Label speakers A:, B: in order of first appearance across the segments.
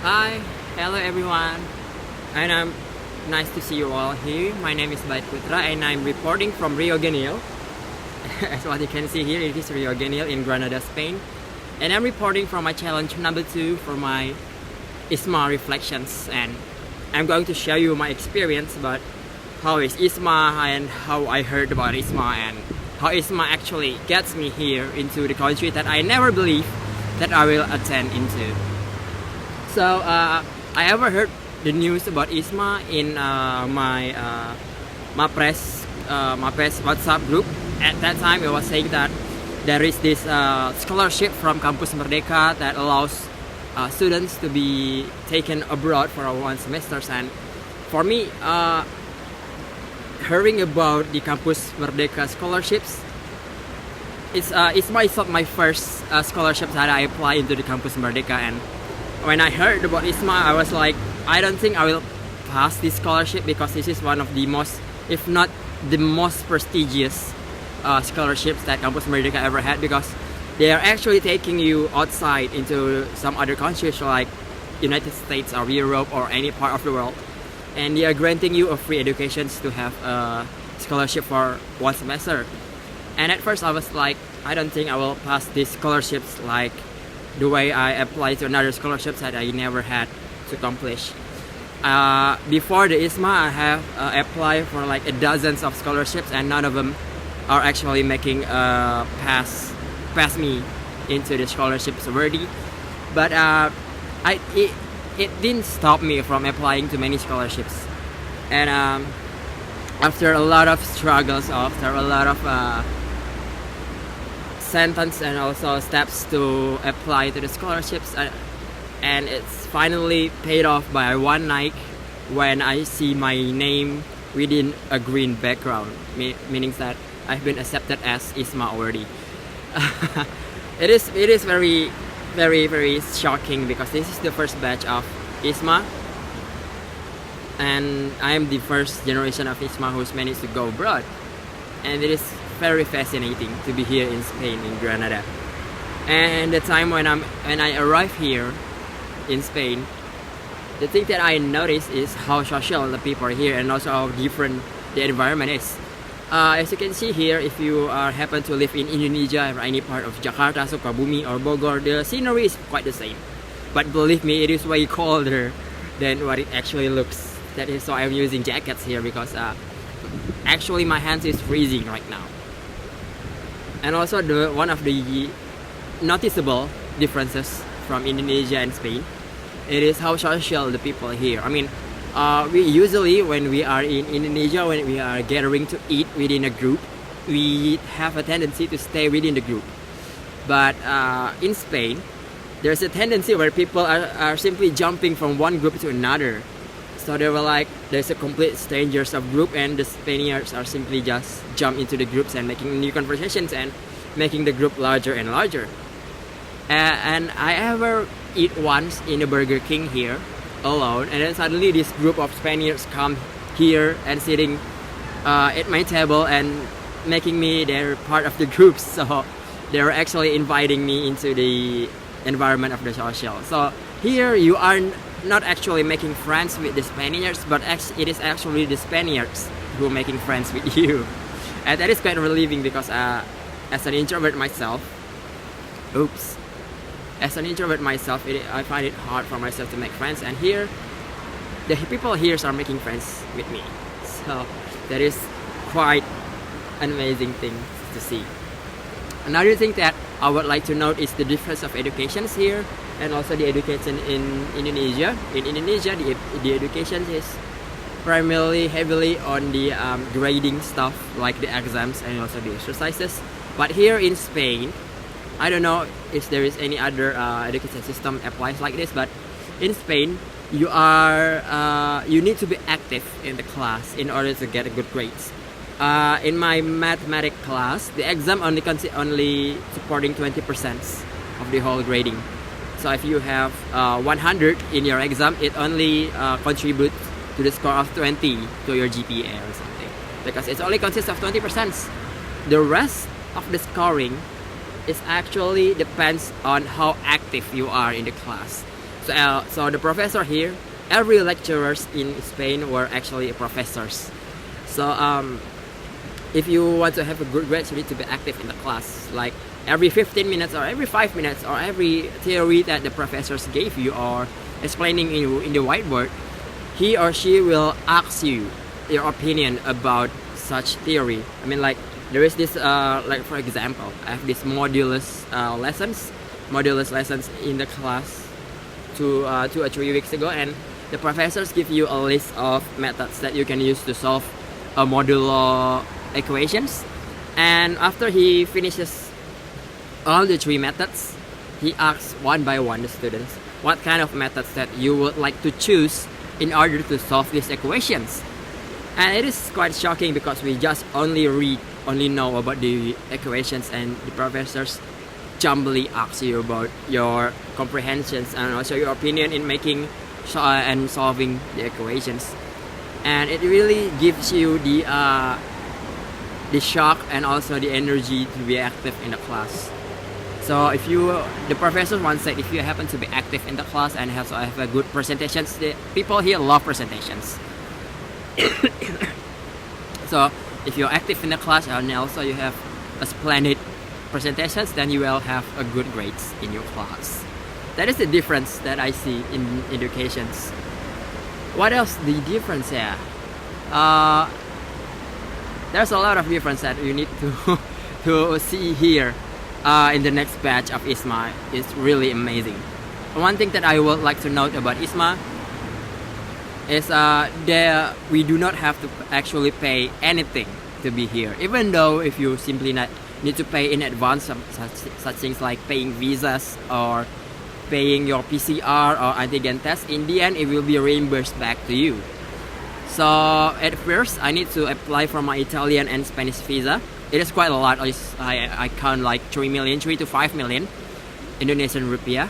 A: Hi, hello everyone, and I'm nice to see you all here. My name is Putra, and I'm reporting from Rio Genil. As what you can see here, it is Rio Genil in Granada, Spain, and I'm reporting from my challenge number 2 for my IISMA reflections, and I'm going to share you my experience about how is IISMA and how I heard about IISMA and how IISMA actually gets me here into the country that I never believed that I will attend into. So I ever heard the news about IISMA in my press WhatsApp group. At that time, it was saying that there is this scholarship from Campus Merdeka that allows students to be taken abroad for 1 semester. And for me, hearing about the Campus Merdeka scholarships, it's my first scholarship that I apply into the Campus Merdeka. And when I heard about IISMA, I was like, I don't think I will pass this scholarship because this is one of the most, if not the most prestigious scholarships that Campus Merdeka ever had, because they are actually taking you outside into some other countries like United States or Europe or any part of the world, and they are granting you a free education to have a scholarship for 1 semester. And at first I was like, I don't think I will pass these scholarships like the way I applied to another scholarships that I never had to accomplish. Before the IISMA, I have applied for like dozens of scholarships, and none of them are actually making pass me into the scholarships awardee. But it didn't stop me from applying to many scholarships. And after a lot of struggles, after a lot of sentence and also steps to apply to the scholarships, and it's finally paid off by one night when I see my name within a green background, meaning that I've been accepted as IISMA awardee. It is very, very, very shocking because this is the first batch of IISMA, and I am the first generation of IISMA who's managed to go abroad, and it is very fascinating to be here in Spain, in Granada. And the time when I arrived here in Spain, the thing that I noticed is how social the people are here, and also how different the environment is. As you can see here, if you happen to live in Indonesia or any part of Jakarta, Sukabumi or Bogor, the scenery is quite the same. But believe me, it is way colder than what it actually looks. That is why I'm using jackets here, because actually my hands is freezing right now. And also one of the noticeable differences from Indonesia and Spain, it is how social the people here. I mean, we usually, when we are in Indonesia, when we are gathering to eat within a group, we have a tendency to stay within the group. But in Spain, there's a tendency where people are simply jumping from one group to another. So they were like, there's a complete strangers of group, and the Spaniards are simply just jump into the groups and making new conversations and making the group larger and larger. And I ever eat once in a Burger King here alone, and then suddenly this group of Spaniards come here and sitting at my table and making me their part of the group. So they're actually inviting me into the environment of the social. So here you are not actually making friends with the Spaniards, but it is actually the Spaniards who are making friends with you. And that is quite relieving because as an introvert myself, I find it hard for myself to make friends, and here the people here are making friends with me. So that is quite an amazing thing to see. Another thing that I would like to note is the difference of educations here, and also the education in Indonesia. In Indonesia, the education is primarily heavily on the grading stuff, like the exams and also the exercises. But here in Spain, I don't know if there is any other education system applies like this, but in Spain, you need to be active in the class in order to get a good grades. In my mathematics class, the exam only supporting 20% of the whole grading. So if you have 100 in your exam, it only contributes to the score of 20 to your GPA or something, because it only consists of 20%. The rest of the scoring is actually depends on how active you are in the class. So the professor here, every lecturers in Spain were actually professors. So if you want to have a good grade, you need to be active in the class. Like every 15 minutes or every 5 minutes or every theory that the professors gave you or explaining in the whiteboard, he or she will ask you your opinion about such theory. I mean, like there is this like for example, I have this modulus lessons in the class 2 or 3 weeks ago, and the professors give you a list of methods that you can use to solve a modular equations. And after he finishes all the 3 methods, he asks one by one the students what kind of methods that you would like to choose in order to solve these equations. And it is quite shocking because we just only know about the equations, and the professors jumbly ask you about your comprehensions and also your opinion in making and solving the equations. And it really gives you the shock and also the energy to be active in the class. So if the professor once said, if you happen to be active in the class and also have a good presentations, the people here love presentations. So if you're active in the class and also you have a splendid presentations, then you will have a good grades in your class. That is the difference that I see in educations. What else the difference here? There's a lot of difference that you need to see here in the next batch of IISMA. It's really amazing. One thing that I would like to note about IISMA is we do not have to actually pay anything to be here, even though if you simply need to pay in advance such things like paying visas or paying your PCR or antigen test. In the end, it will be reimbursed back to you. So at first I need to apply for my Italian and Spanish visa. It is quite a lot. I count like 3 to 5 million Indonesian rupiah.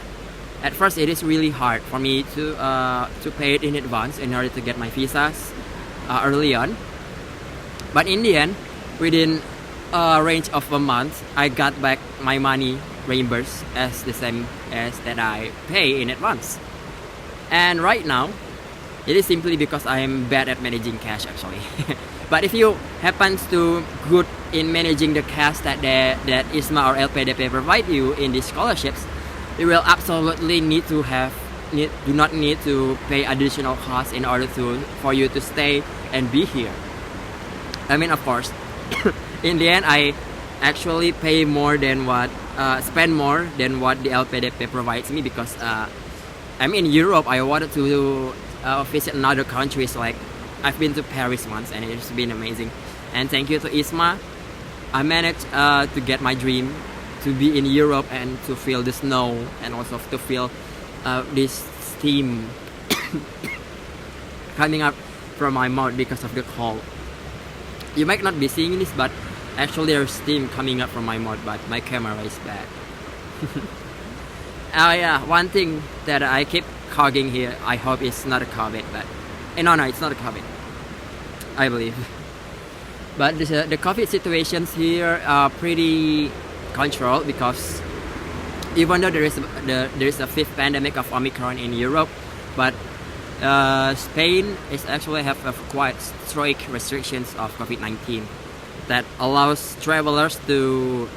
A: At first it is really hard for me to pay it in advance in order to get my visas early on. But in the end, within a range of a month, I got back my money reimbursed as the same as that I pay in advance. And right now, it is simply because I am bad at managing cash actually. But if you happen to good in managing the cash that IISMA or LPDP provide you in these scholarships, you will absolutely do not need to pay additional costs in order for you to stay and be here. I mean, of course, in the end, I actually pay more than what spend more than what the LPDP provides me because I'm in Europe. I wanted to visit another countries. Like I've been to Paris once, and it's been amazing. And thank you to IISMA, I managed to get my dream to be in Europe and to feel the snow and also to feel this steam coming up from my mouth because of the cold. You might not be seeing this, but actually there's steam coming up from my mouth, but my camera is bad. Yeah, one thing that I keep cogging here, I hope it's not a COVID, but no, it's not a COVID, I believe. But the COVID situations here are pretty controlled because even though there is a fifth pandemic of Omicron in Europe, but Spain is actually have quite strict restrictions of COVID-19 that allows travelers to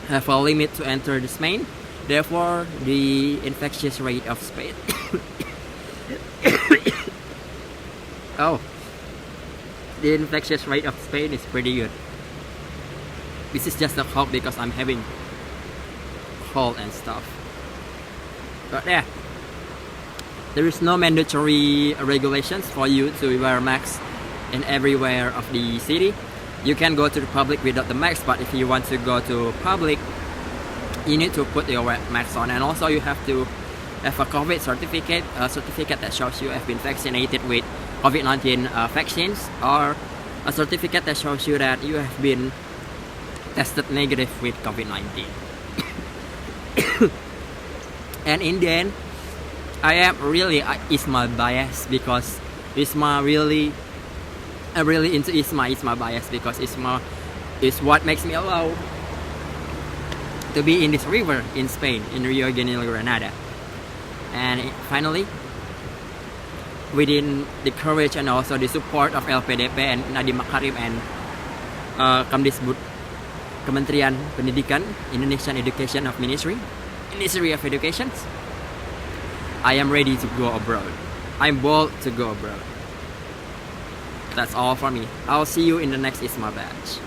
A: have a limit to enter the Spain. Therefore, the infectious rate of Spain the infectious rate of Spain is pretty good. This is just a hope because I'm having cold and stuff. But yeah, there is no mandatory regulations for you to wear masks in everywhere of the city. You can go to the public without the mask, but if you want to go to public, you need to put your mask on. And also you have to have a COVID certificate, a certificate that shows you have been vaccinated with COVID-19 vaccines, or a certificate that shows you that you have been tested negative with COVID-19. And in the end, I am really IISMA biased because I'm really into IISMA bias because IISMA is what makes me allow to be in this river in Spain, in Rio de Janeiro, Granada. And finally, within the courage and also the support of LPDP and Nadiem Makarim and Kamdisbud, Kementerian Pendidikan, Indonesian Education of Ministry of Education, I am ready to go abroad. I'm bold to go abroad. That's all for me. I'll see you in the next IISMA batch.